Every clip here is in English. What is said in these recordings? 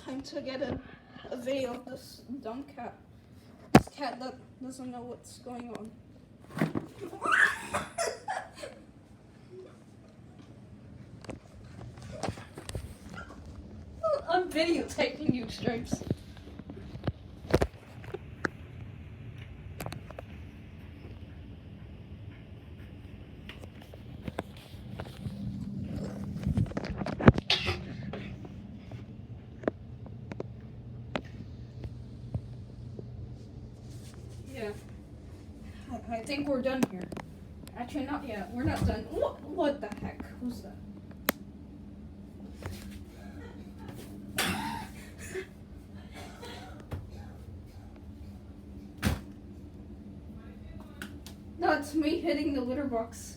time to get a video of this dumb cat. This cat that doesn't know what's going on. I'm videotaping you, Stripes. Yeah. I think we're done here. Actually, not yet. We're not done. What the heck? Who's that? No, it's me hitting the litter box.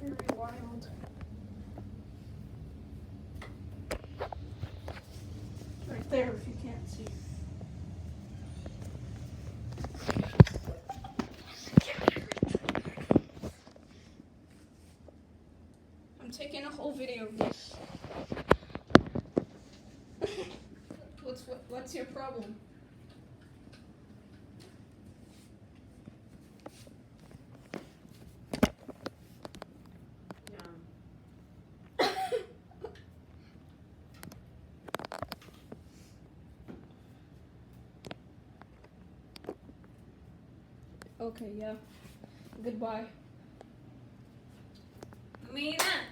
Very wild. Right there, if you can't see. I'm taking a whole video of this. What's your problem? Okay, yeah. Goodbye. Mina!